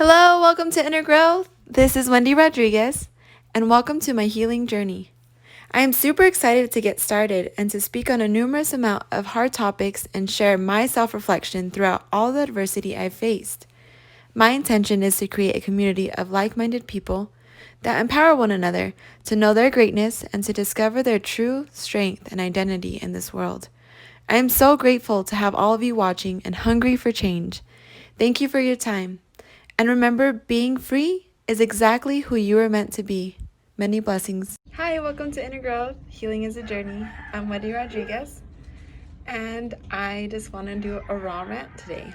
Hello, welcome to Inner Growth. This is Wendy Rodriguez, and welcome to my healing journey. I am super excited to get started and to speak on a numerous amount of hard topics and share my self-reflection throughout all the adversity I've faced. My intention is to create a community of like-minded people that empower one another to know their greatness and to discover their true strength and identity in this world. I am so grateful to have all of you watching and hungry for change. Thank you for your time. And remember, being free is exactly who you are meant to be. Many blessings. Hi, welcome to Inner Growth. Healing is a journey. I'm Wendy Rodriguez, and I just want to do a raw rant today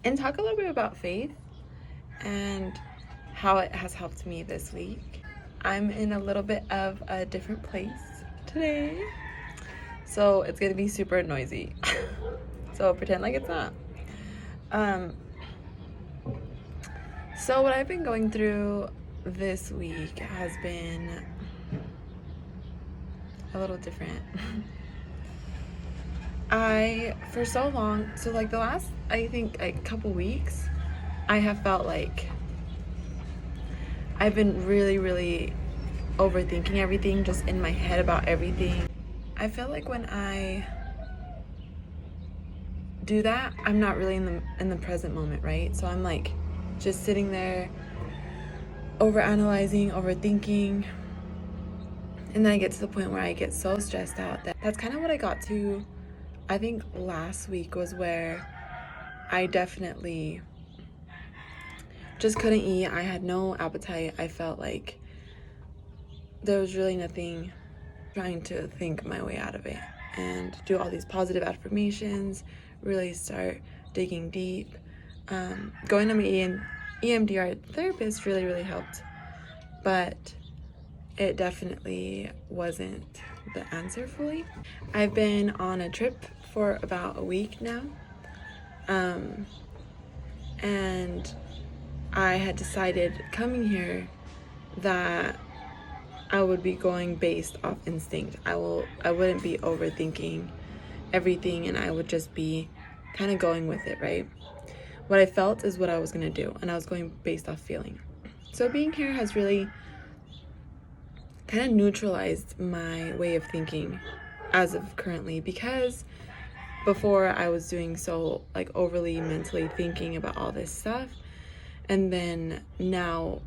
and talk a little bit about faith and how it has helped me this week. I'm in a little bit of a different place today, so it's going to be super noisy. So pretend like it's not. So what I've been going through this week has been a little different. For so long, so like the last, I think, like couple weeks, I have felt like I've been really overthinking everything, just in my head about everything. I feel like when I do that, I'm not really in the present moment, right? So I'm like just sitting there overanalyzing, overthinking, and then I get to the point where I get so stressed out that's kind of what I got to. I think last week was where I definitely just couldn't eat. I had no appetite. I felt like there was really nothing. Trying to think my way out of it and do all these positive affirmations, really start digging deep. Going to my EMDR therapist really helped, but it definitely wasn't the answer fully. I've been on a trip for about a week now, and I had decided coming here that I would be going based off instinct. I wouldn't be overthinking everything, and I would just be kind of going with it, right? What I felt is what I was going to do, and I was going based off feeling. So being here has really kind of neutralized my way of thinking as of currently, because before I was doing so like overly mentally thinking about all this stuff, and then now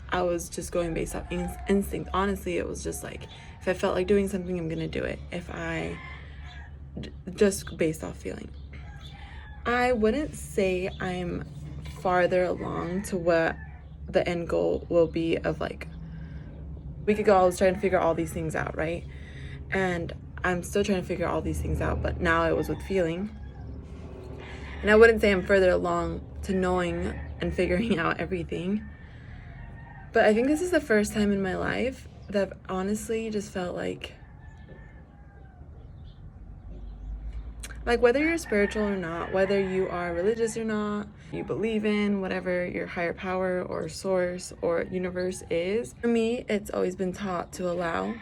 I was just going based off instinct. Honestly, it was just like, if I felt like doing something, I'm gonna do it. If I just based off feeling. I wouldn't say I'm farther along to what the end goal will be of, like, a week ago I was trying to figure all these things out, right? And I'm still trying to figure all these things out, but now it was with feeling. And I wouldn't say I'm further along to knowing and figuring out everything. But I think this is the first time in my life that I've honestly just felt like whether you're spiritual or not, whether you are religious or not, you believe in whatever your higher power or source or universe is. For me, it's always been taught to allow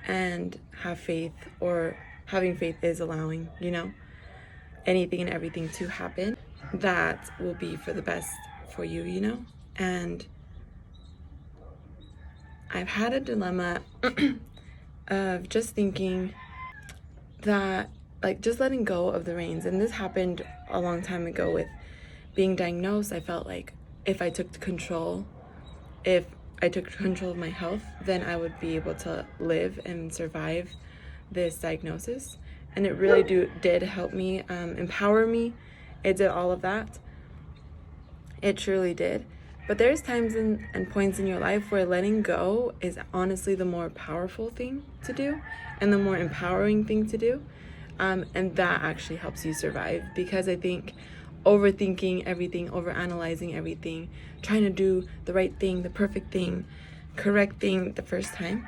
and have faith, or having faith is allowing, anything and everything to happen that will be for the best for you, And I've had a dilemma of just thinking that, like, just letting go of the reins. And this happened a long time ago with being diagnosed. I felt like if I took control of my health, then I would be able to live and survive this diagnosis. And it really did help me, empower me. It did all of that. It truly did. But there's times and points in your life where letting go is honestly the more powerful thing to do and the more empowering thing to do. And that actually helps you survive, because I think overthinking everything, overanalyzing everything, trying to do the right thing, the perfect thing, correct thing the first time,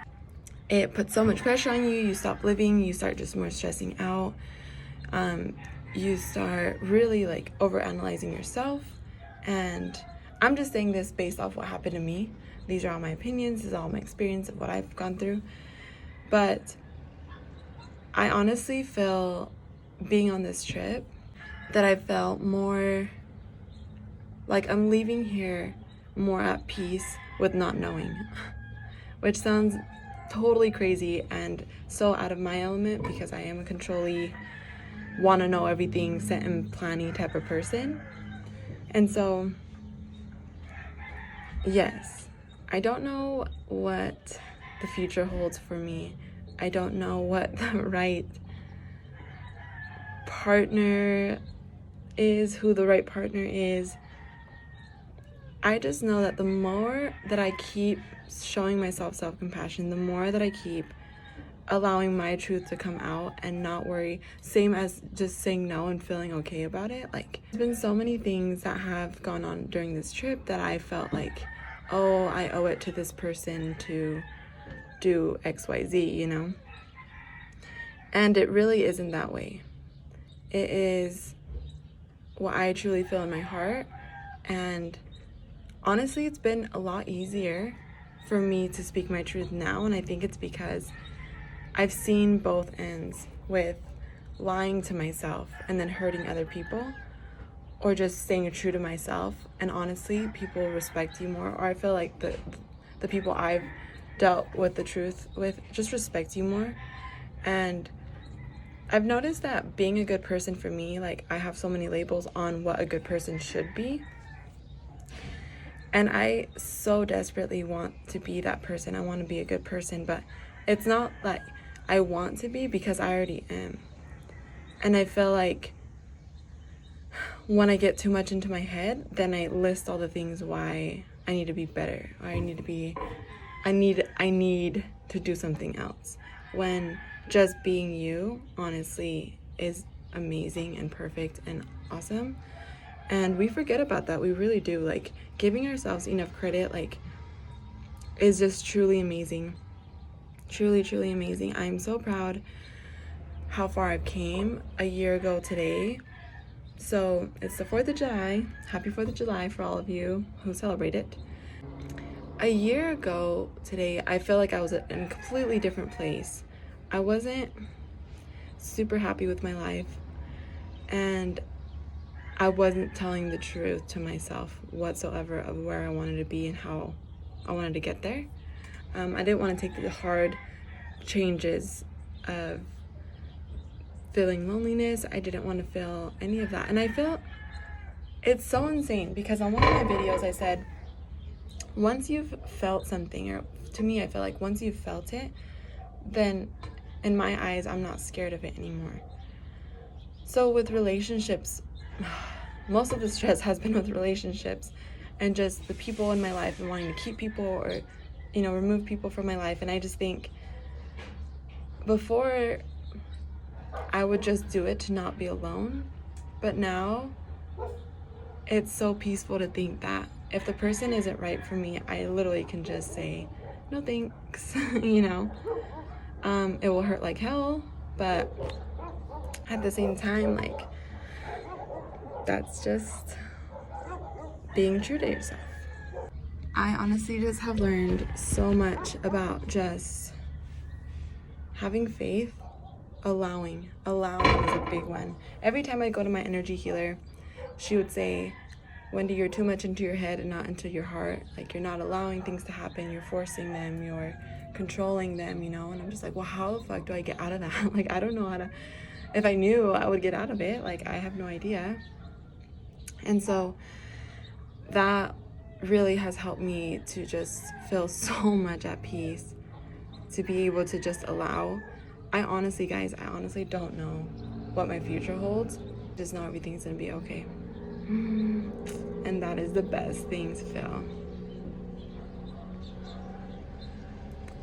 it puts so much pressure on you. You stop living, you start just more stressing out. You start really like overanalyzing yourself. And I'm just saying this based off what happened to me. These are all my opinions, this is all my experience of what I've gone through. But I honestly feel, being on this trip, that I felt more Like, I'm leaving here more at peace with not knowing, which sounds totally crazy and so out of my element because I am a controlly, want to know everything, set and planny type of person. And so, yes, I don't know what the future holds for me. I don't know what the right partner is, who the right partner is. I just know that the more that I keep showing myself self-compassion, the more that I keep allowing my truth to come out and not worry, same as just saying no and feeling okay about it. Like, there's been so many things that have gone on during this trip that I felt like, oh, I owe it to this person to do XYZ, you know? And it really isn't that way. It is what I truly feel in my heart. And honestly, it's been a lot easier for me to speak my truth now. And I think it's because I've seen both ends with lying to myself and then hurting other people, or just staying true to myself. And honestly, people respect you more, or I feel like the people I've dealt with the truth with just respect you more. And I've noticed that being a good person for me, like, I have so many labels on what a good person should be. And I so desperately want to be that person. I want to be a good person, but it's not like I want to be, because I already am. And I feel like when I get too much into my head, then I list all the things why I need to be better, or I need to do something else. When just being you, honestly, is amazing and perfect and awesome. And we forget about that. We really do. Like, giving ourselves enough credit, like, is just truly amazing. Truly, truly amazing. I'm so proud how far I've came a year ago today. So it's the 4th of July. Happy 4th of July for all of you who celebrate it. A year ago today, I feel like I was in a completely different place. I wasn't super happy with my life, and I wasn't telling the truth to myself whatsoever of where I wanted to be and how I wanted to get there. I didn't want to take the hard changes of feeling loneliness. I didn't want to feel any of that. And I felt it's so insane because on one of my videos I said, once you've felt something, or to me, I feel like once you've felt it, then in my eyes, I'm not scared of it anymore. So with relationships, most of the stress has been with relationships and just the people in my life and wanting to keep people or, you know, remove people from my life. And I just think before I would just do it to not be alone. But now it's so peaceful to think that if the person isn't right for me, I literally can just say, no thanks, you know. It will hurt like hell, but at the same time, like, that's just being true to yourself. I honestly just have learned so much about just having faith, allowing is a big one. Every time I go to my energy healer, she would say, Wendy, you're too much into your head and not into your heart. Like, you're not allowing things to happen. You're forcing them. You're controlling them, you know? And I'm just like, well, how the fuck do I get out of that? Like, I don't know how to. If I knew, I would get out of it. Like, I have no idea. And so that really has helped me to just feel so much at peace, to be able to just allow. I honestly don't know what my future holds. Just know everything's gonna be okay. And that is the best thing to feel.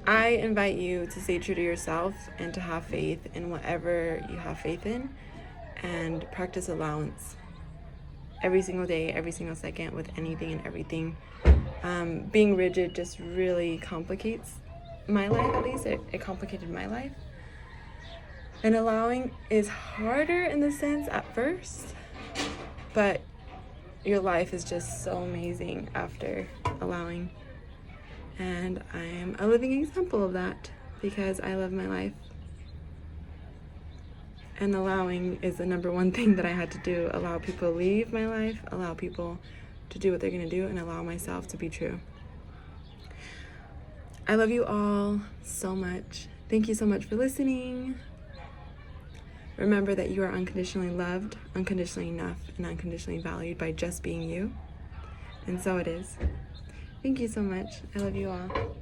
I invite you to stay true to yourself and to have faith in whatever you have faith in, and practice allowance every single day, every single second, with anything and everything. Being rigid just really complicates my life, at least. It complicated my life. And allowing is harder in the sense at first, but your life is just so amazing after allowing. And I am a living example of that because I love my life. And allowing is the number one thing that I had to do. Allow people to leave my life, allow people to do what they're going to do and allow myself to be true. I love you all so much. Thank you so much for listening. Remember that you are unconditionally loved, unconditionally enough, and unconditionally valued by just being you. And so it is. Thank you so much. I love you all.